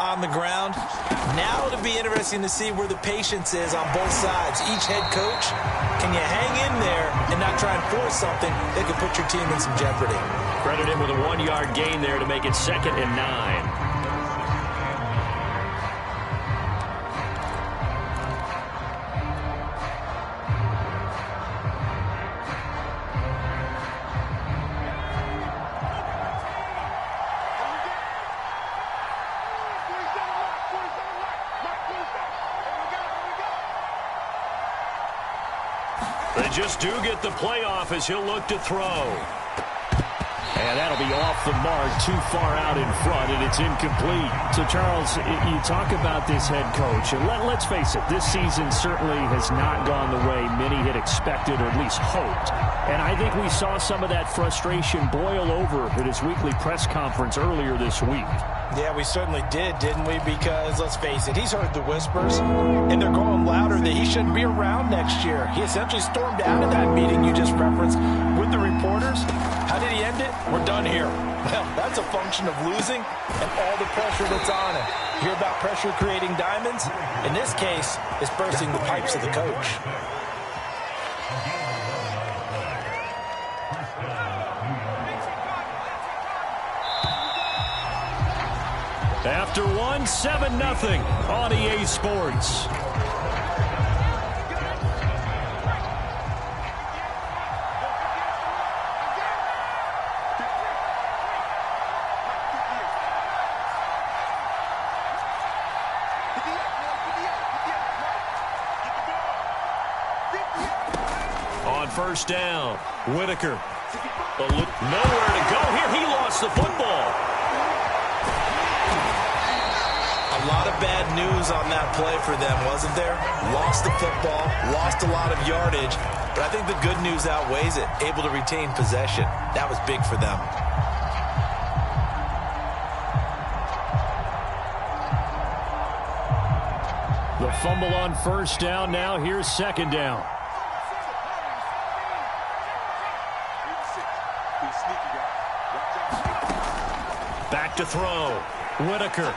on the ground. Now it'll be interesting to see where the patience is on both sides. Each head coach, can you hang in there and not try and force something that could put your team in some jeopardy? Credit him with a 1-yard gain there to make it 2nd and 9. They just do get the playoff as he'll look to throw. And that'll be off the mark, too far out in front, and it's incomplete. So, Charles, you talk about this head coach, and let's face it, this season certainly has not gone the way many had expected or at least hoped. And I think we saw some of that frustration boil over at his weekly press conference earlier this week. Yeah, we certainly did, didn't we? Because, let's face it, he's heard the whispers, and they're growing louder that he shouldn't be around next year. He essentially stormed out of that meeting you just referenced with the reporters. How did he end it? We're done here. Well, that's a function of losing and all the pressure that's on him. You hear about pressure creating diamonds? In this case, it's bursting the pipes of the coach. After one, 7-0 on EA Sports. On first down, Whitaker. Nowhere to go here. He lost the football. A lot of bad news on that play for them, wasn't there? Lost the football, lost a lot of yardage, but I think the good news outweighs it. Able to retain possession. That was big for them. The fumble on first down. Now here's 2nd down. Back to throw. Whitaker.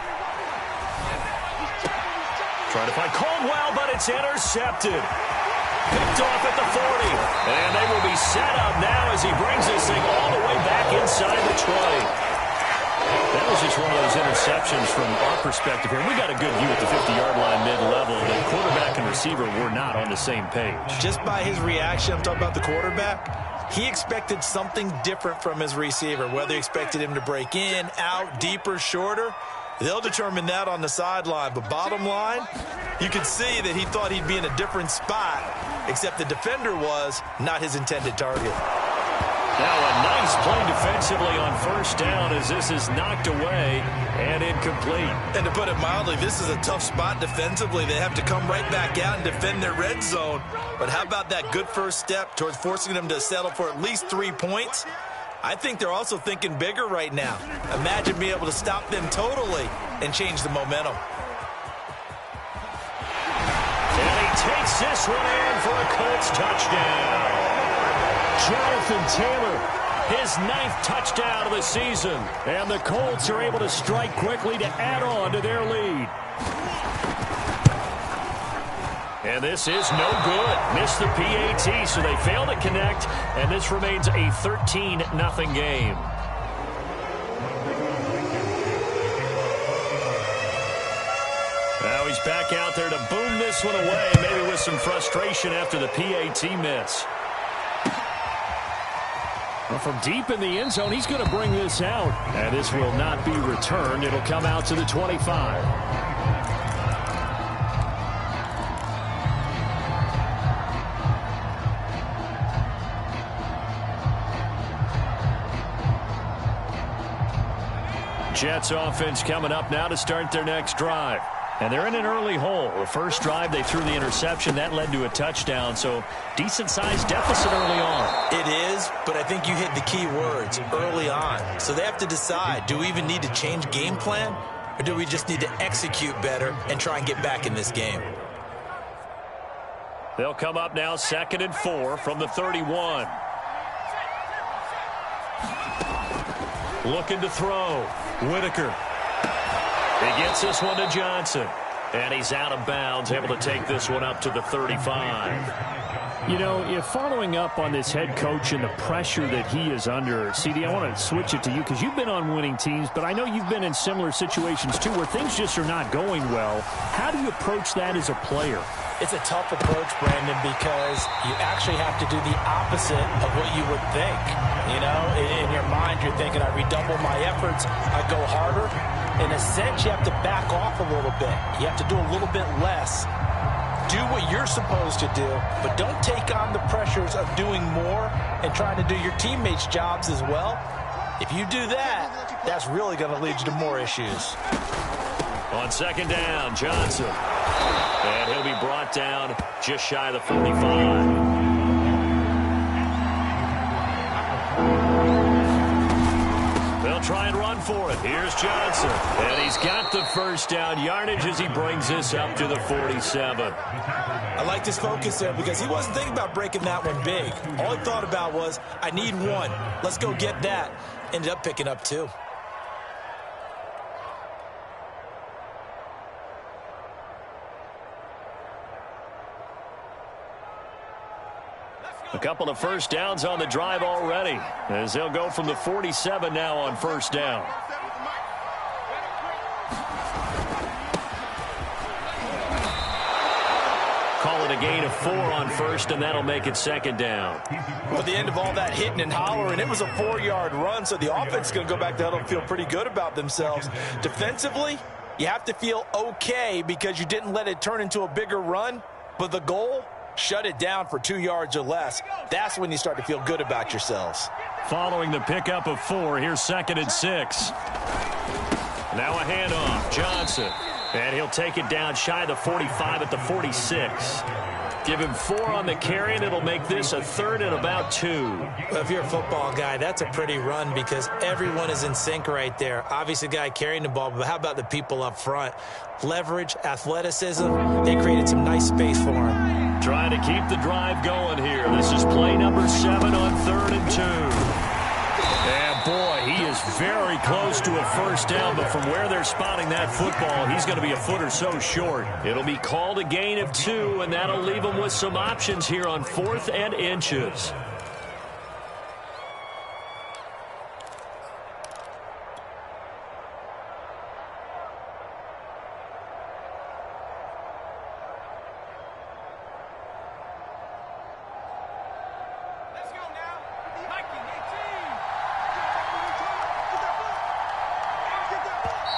Trying to find Caldwell, but it's intercepted. Picked off at the 40. And they will be set up now as he brings this thing all the way back inside the 20. That was just one of those interceptions from our perspective here. We got a good view at the 50-yard line mid-level. The quarterback and receiver were not on the same page. Just by his reaction, I'm talking about the quarterback, he expected something different from his receiver, whether he expected him to break in, out, deeper, shorter. They'll determine that on the sideline. But bottom line, you could see that he thought he'd be in a different spot, except the defender was not his intended target. Now a nice play defensively on first down as this is knocked away and incomplete. And to put it mildly, this is a tough spot defensively. They have to come right back out and defend their red zone. But how about that good first step towards forcing them to settle for at least 3 points? I think they're also thinking bigger right now. Imagine being able to stop them totally and change the momentum. And he takes this one in for a Colts touchdown. Jonathan Taylor, his 9th touchdown of the season. And the Colts are able to strike quickly to add on to their lead. And this is no good. Missed the PAT, so they fail to connect, and this remains a 13-0 game. Now he's back out there to boom this one away, maybe with some frustration after the PAT miss. Well, from deep in the end zone, he's going to bring this out. And this will not be returned. It'll come out to the 25. Jets offense coming up now to start their next drive. And they're in an early hole. The first drive, they threw the interception. That led to a touchdown, so decent-sized deficit early on. It is, but I think you hit the key words, early on. So they have to decide, do we even need to change game plan, or do we just need to execute better and try and get back in this game? They'll come up now 2nd and 4 from the 31. Looking to throw. Whitaker. He gets this one to Johnson. And he's out of bounds, able to take this one up to the 35. You know, if following up on this head coach and the pressure that he is under, CD, I want to switch it to you because you've been on winning teams, but I know you've been in similar situations too where things just are not going well. How do you approach that as a player? It's a tough approach, Brandon, because you actually have to do the opposite of what you would think. You know, in your mind, you're thinking, I redouble my efforts, I go harder. In a sense, you have to back off a little bit. You have to do a little bit less. Do what you're supposed to do, but don't take on the pressures of doing more and trying to do your teammates' jobs as well. If you do that, that's really going to lead you to more issues. On second down, Johnson. And he'll be brought down just shy of the 45. They'll try and run for it. Here's Johnson. And he's got the first down yardage as he brings this up to the 47. I like his focus there because he wasn't thinking about breaking that one big. All he thought about was, I need one. Let's go get that. Ended up picking up two. A couple of first downs on the drive already as they'll go from the 47 now on first down. Call it a gain of 4 on first, and that'll make it second down. Well, at the end of all that hitting and hollering, it was a 4-yard run, so the offense is going to go back to huddle and feel pretty good about themselves. Defensively, you have to feel okay because you didn't let it turn into a bigger run, but the goal, shut it down for 2 yards or less. That's when you start to feel good about yourselves. Following the pickup of 4, here's second and 6. Now a handoff, Johnson. And he'll take it down shy of the 45 at the 46. Give him 4 on the carry, and it'll make this a third and about 2. Well, if you're a football guy, that's a pretty run because everyone is in sync right there. Obviously, the guy carrying the ball, but how about the people up front? Leverage, athleticism, they created some nice space for him. Trying to keep the drive going here. This is play number 7 on 3rd and 2. And, boy, he is very close to a first down, but from where they're spotting that football, he's going to be a foot or so short. It'll be called a gain of 2, and that'll leave him with some options here on 4th and inches.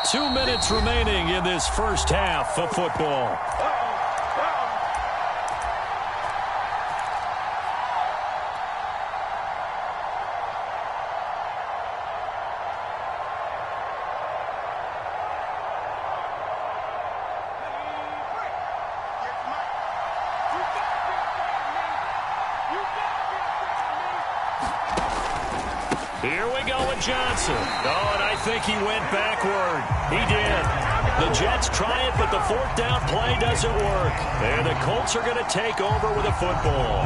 Two minutes remaining in this first half of football. Here we go with Johnson. Oh, and I think he went backward. He did. The Jets try it, but the 4th down play doesn't work. And the Colts are going to take over with a football.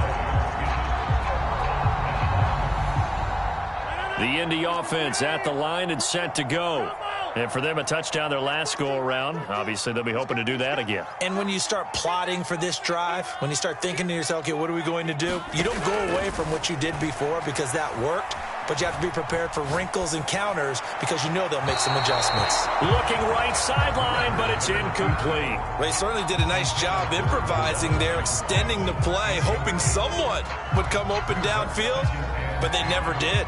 The Indy offense at the line and set to go. And for them, a touchdown their last go-around. Obviously, they'll be hoping to do that again. And when you start plotting for this drive, when you start thinking to yourself, okay, what are we going to do? You don't go away from what you did before because that worked. But you have to be prepared for wrinkles and counters because you know they'll make some adjustments. Looking right sideline, but it's incomplete. Well, they certainly did a nice job improvising there, extending the play, hoping someone would come open downfield, but they never did.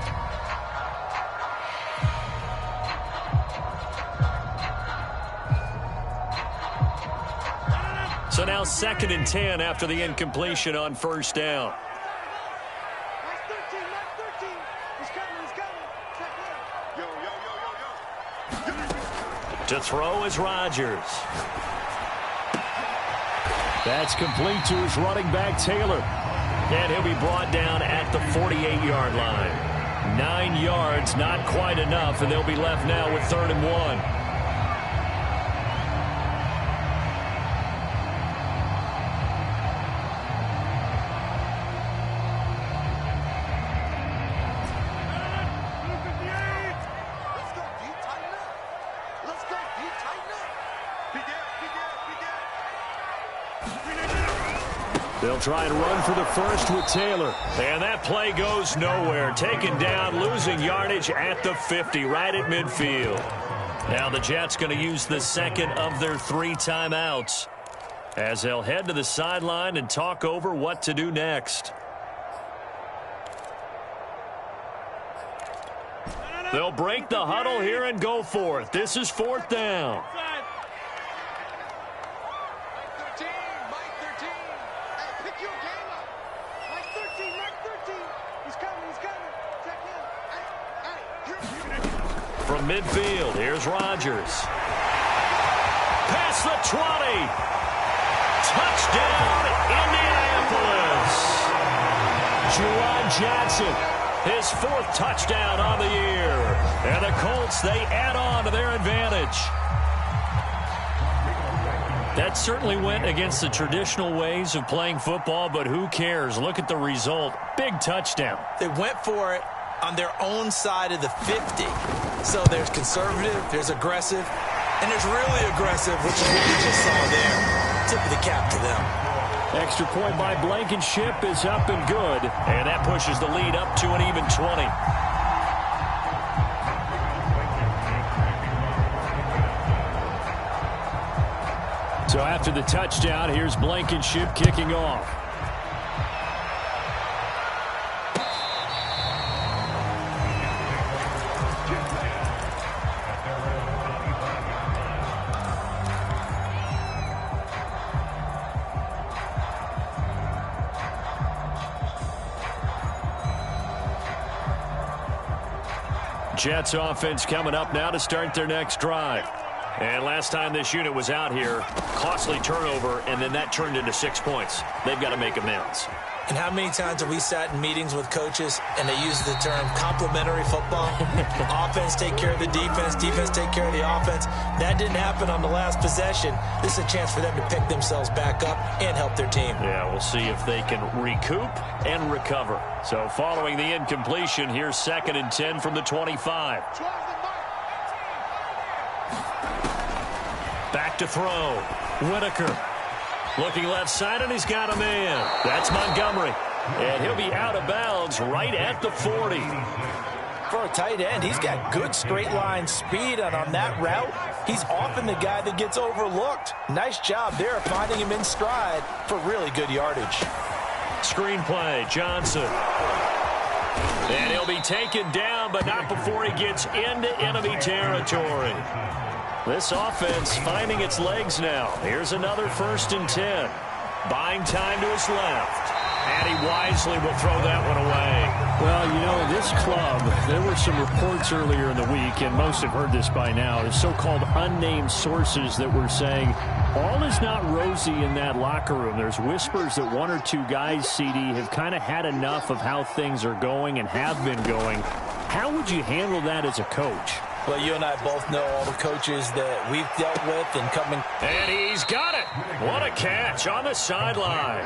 So now 2nd and 10 after the incompletion on first down. To throw is Rodgers. That's complete to his running back, Taylor. And he'll be brought down at the 48-yard line. 9 yards, not quite enough, and they'll be left now with 3rd and 1. They'll try and run for the first with Taylor. And that play goes nowhere. Taken down, losing yardage at the 50, right at midfield. Now the Jets going to use the second of their 3 timeouts as they'll head to the sideline and talk over what to do next. They'll break the huddle here and go for it. This is 4th down. From midfield, here's Rodgers. Past the 20. Touchdown, Indianapolis. Juwan Johnson, his 4th touchdown on the year. And the Colts, they add on to their advantage. That certainly went against the traditional ways of playing football, but who cares? Look at the result. Big touchdown. They went for it on their own side of the 50. So there's conservative, there's aggressive, and there's really aggressive, which is what we just saw there. Tip of the cap to them. Extra point by Blankenship is up and good. And that pushes the lead up to an even 20. So after the touchdown, here's Blankenship kicking off. Jets offense coming up now to start their next drive. And last time this unit was out here, costly turnover, and then that turned into 6 points. They've got to make amends. And how many times have we sat in meetings with coaches and they use the term complementary football? Offense take care of the defense, defense take care of the offense. That didn't happen on the last possession. This is a chance for them to pick themselves back up and help their team. Yeah, we'll see if they can recoup and recover. So following the incompletion, here's 2nd and 10 from the 25. Back to throw. Whitaker. Looking left side, and he's got a man. That's Montgomery. And he'll be out of bounds right at the 40. For a tight end, he's got good straight line speed, and on that route, he's often the guy that gets overlooked. Nice job there finding him in stride for really good yardage. Screenplay, Johnson. And he'll be taken down, but not before he gets into enemy territory. This offense finding its legs now. Here's another 1st and 10. Buying time to his left. And he wisely will throw that one away. Well, you know, this club, there were some reports earlier in the week, and most have heard this by now, the so-called unnamed sources that were saying all is not rosy in that locker room. There's whispers that 1 or 2 guys, CD, have kind of had enough of how things are going and have been going. How would you handle that as a coach? Well, you and I both know all the coaches that we've dealt with and coming. And he's got it. What a catch on the sideline.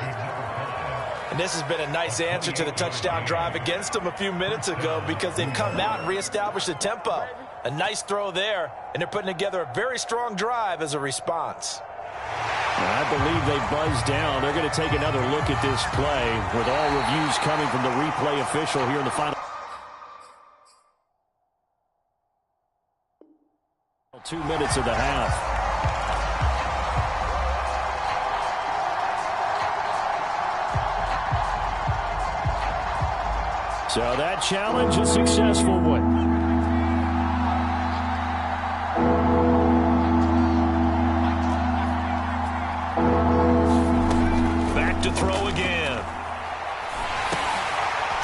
And this has been a nice answer to the touchdown drive against them a few minutes ago because they've come out and reestablished the tempo. A nice throw there, and they're putting together a very strong drive as a response. I believe they buzzed down. They're going to take another look at this play with all reviews coming from the replay official here in the final 2 minutes of the half. So that challenge, a successful one. Back to throw again.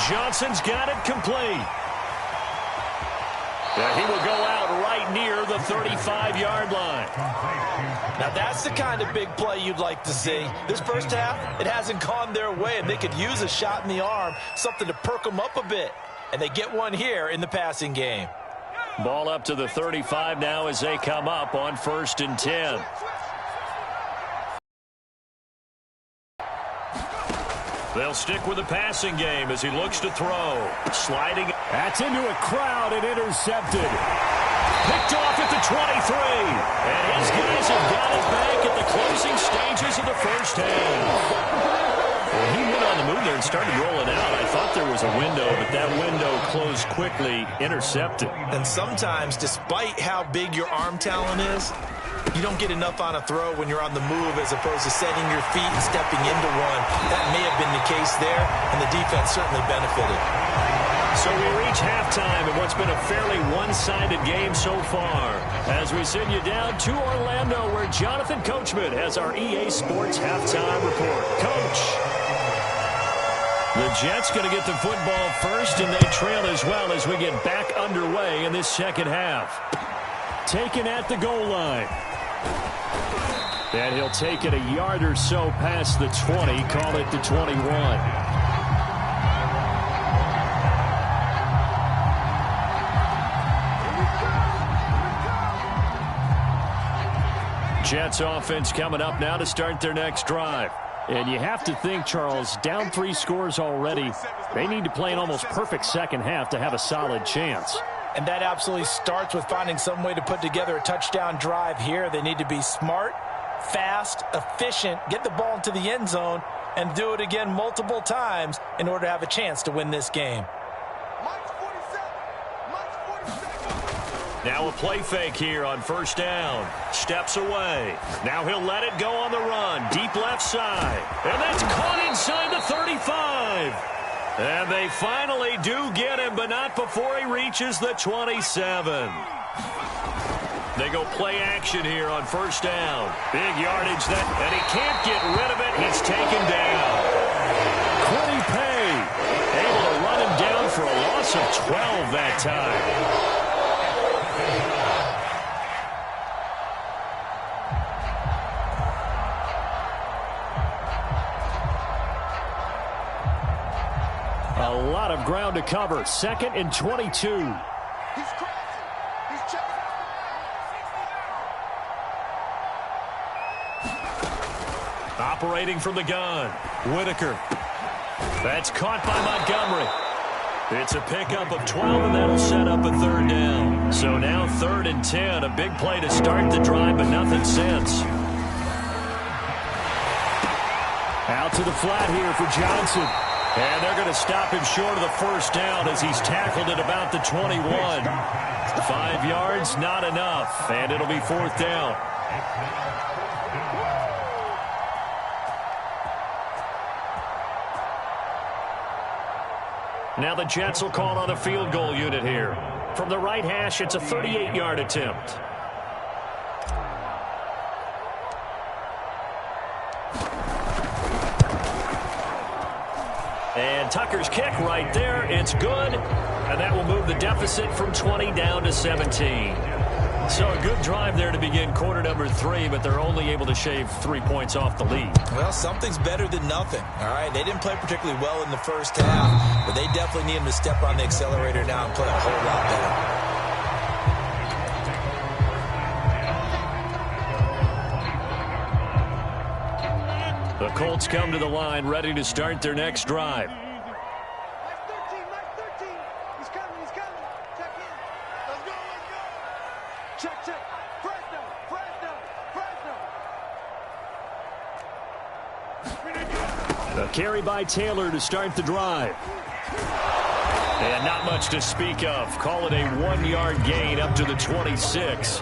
Johnson's got it complete. He will go out right near the 35-yard line. Now that's the kind of big play you'd like to see. This first half, it hasn't gone their way, and they could use a shot in the arm, something to perk them up a bit. And they get one here in the passing game. Ball up to the 35 now as they come up on 1st and 10. They'll stick with the passing game as he looks to throw. Sliding. That's into a crowd and intercepted. Picked off at the 23. And his guys have got it back at the closing stages close of the first half. Well, he went on the move there and started rolling out. I thought there was a window, but that window closed quickly, intercepted. And sometimes, despite how big your arm talent is, you don't get enough on a throw when you're on the move as opposed to setting your feet and stepping into one. That may have been the case there, and the defense certainly benefited. So we reach halftime in what's been a fairly one-sided game so far. As we send you down to Orlando, where Jonathan Coachman has our EA Sports halftime report. Coach. The Jets going to get the football first, and they trail as well as we get back underway in this second half. Taken at the goal line. And he'll take it a yard or so past the 20, call it the 21. Jets offense coming up now to start their next drive. And you have to think, Charles, down 3 scores already. They need to play an almost perfect second half to have a solid chance. And that absolutely starts with finding some way to put together a touchdown drive here. They need to be smart, fast, efficient, get the ball into the end zone, and do it again multiple times in order to have a chance to win this game. Now a play fake here on first down. Steps away. Now he'll let it go on the run. Deep left side. And that's caught inside the 35. And they finally do get him, but not before he reaches the 27. They go play action here on first down. Big yardage, and he can't get rid of it. He's taken down. Quiddy Pay able to run him down for a loss of 12 that time. A lot of ground to cover. 2nd and 22. Operating from the gun. Whitaker. That's caught by Montgomery. It's a pickup of 12, and that'll set up a 3rd down. So now 3rd and 10. A big play to start the drive, but nothing since. Out to the flat here for Johnson. And they're going to stop him short of the first down as he's tackled at about the 21. 5 yards, not enough. And it'll be 4th down. Now the Jets will call on a field goal unit here. From the right hash, it's a 38-yard attempt. And Tucker's kick right there. It's good. And that will move the deficit from 20 down to 17. So a good drive there to begin quarter number 3, but they're only able to shave 3 points off the lead. Well, something's better than nothing. All right, they didn't play particularly well in the first half, but they definitely need him to step on the accelerator now and play a whole lot better. The Colts come to the line ready to start their next drive. A carry by Taylor to start the drive. And not much to speak of. Call it a 1-yard gain up to the 26.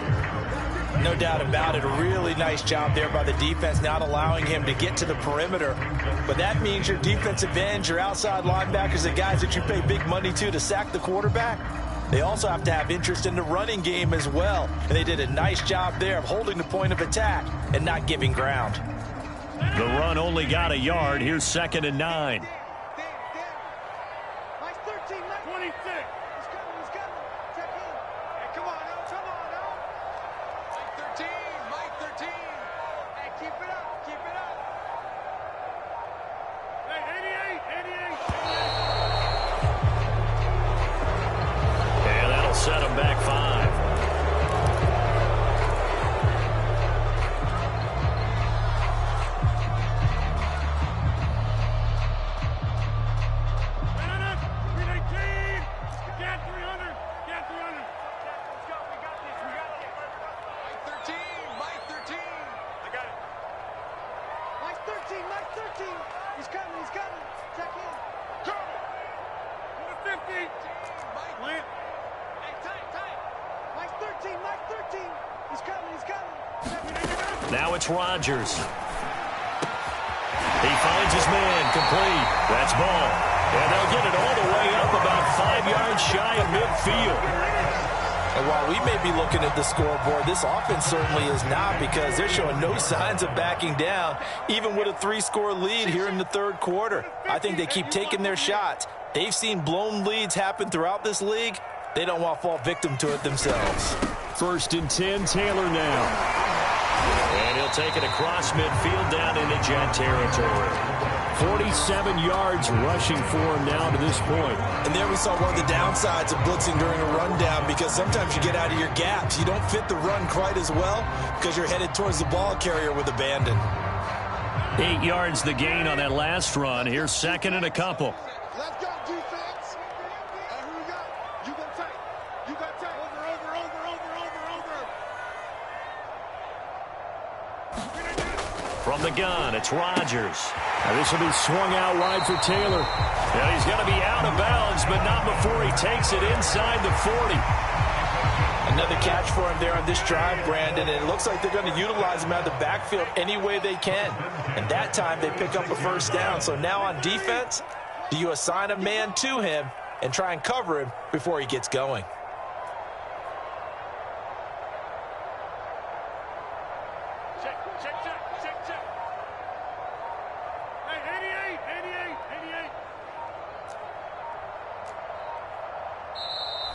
No doubt about it. A really nice job there by the defense, not allowing him to get to the perimeter. But that means your defensive ends, your outside linebackers, the guys that you pay big money to sack the quarterback, they also have to have interest in the running game as well. And they did a nice job there of holding the point of attack and not giving ground. The run only got a yard. Here's 2nd and 9. Set him back 5. Mike 13. He's coming, he's coming. Check in. Coming. Number 50. Mike. Lamp. Hey, tight. Mike 13, Mike 13. He's coming, he's coming. Now it's Rodgers. He finds his man, complete. That's ball. And they'll get it all the way up about 5 yards shy of midfield. And while we may be looking at the scoreboard, this offense certainly is not, because they're showing no signs of backing down, even with a 3-score lead here in the third quarter. I think they keep taking their shots. They've seen blown leads happen throughout this league. They don't want to fall victim to it themselves. 1st and 10, Taylor now. And he'll take it across midfield down into Jet territory. 47 yards rushing for him now to this point. And there we saw one of the downsides of blitzing during a rundown, because sometimes you get out of your gaps. You don't fit the run quite as well because you're headed towards the ball carrier with abandon. 8 yards the gain on that last run. Here's 2nd and a couple. Let's go, defense. Who we got? You go tight. You got tight. Over. From the gun, it's Rodgers. Now this will be swung out wide for Taylor. And he's going to be out of bounds, but not before he takes it inside the 40. Another catch for him there on this drive, Brandon, and it looks like they're going to utilize him out of the backfield any way they can. And that time they pick up a 1st down. So now on defense, do you assign a man to him and try and cover him before he gets going?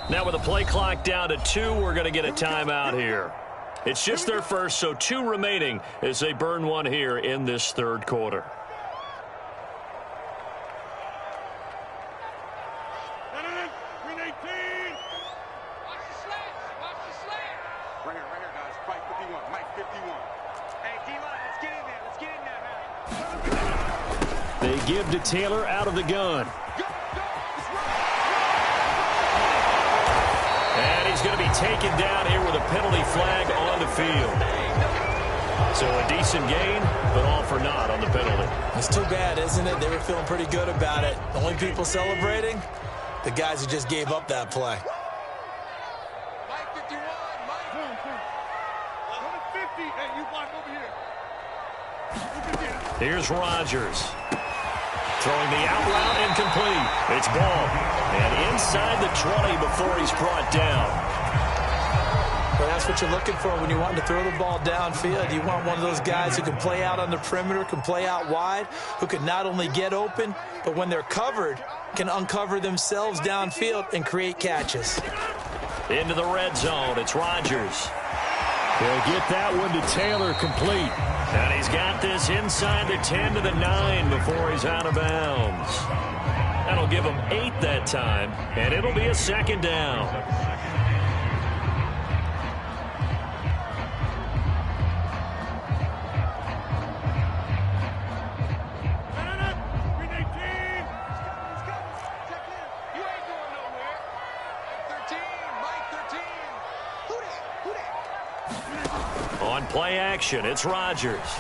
Now with the play clock down to 2, we're going to get a timeout here. It's just their first, so 2 remaining as they burn one here in this third quarter. Green 18. Watch the slant. Right here, guys. Mike 51. Mike 51. Hey, D-line, let's get in there, man. They give to Taylor out of the gun. And he's going to be taken down here with a penalty flag on the field. So a decent gain, but all for naught on the penalty. It's too bad, isn't it? They were feeling pretty good about it. The only people celebrating, the guys who just gave up that play. Mike 51, Mike. 150. Hey, you block over here. Here's Rodgers. Throwing the out route incomplete. It's ball. And inside the 20 before he's brought down. Well, that's what you're looking for when you want to throw the ball downfield. You want one of those guys who can play out on the perimeter, can play out wide, who can not only get open, but when they're covered, can uncover themselves downfield and create catches. Into the red zone. It's Rodgers. They'll get that one to Taylor, complete. And he's got this inside the 10 to the 9 before he's out of bounds. That'll give him 8 that time, and it'll be a 2nd down. Green 18. He's coming. Check in. You ain't going nowhere. 13. Mike 13. Who that? On play action, it's Rodgers.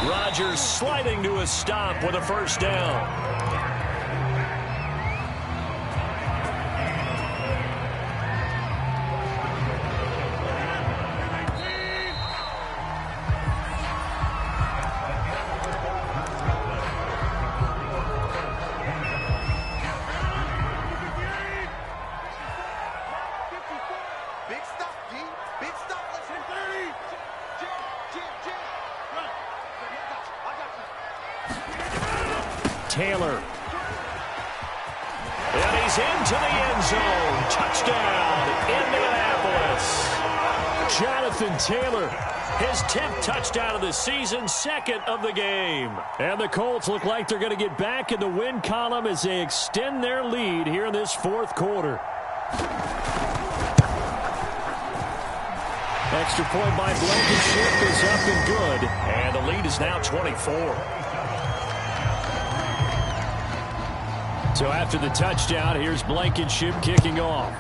Rodgers sliding to a stop with a 1st down. Big stop, G. Big stop. Let's hit 30. Jim. Run. I got you. Taylor. And he's into the end zone. Touchdown, Indianapolis. Jonathan Taylor, his 10th touchdown of the season, 2nd of the game. And the Colts look like they're going to get back in the win column as they extend their lead here in this 4th quarter. Extra point by Blankenship is up and good. And the lead is now 24. So after the touchdown, here's Blankenship kicking off.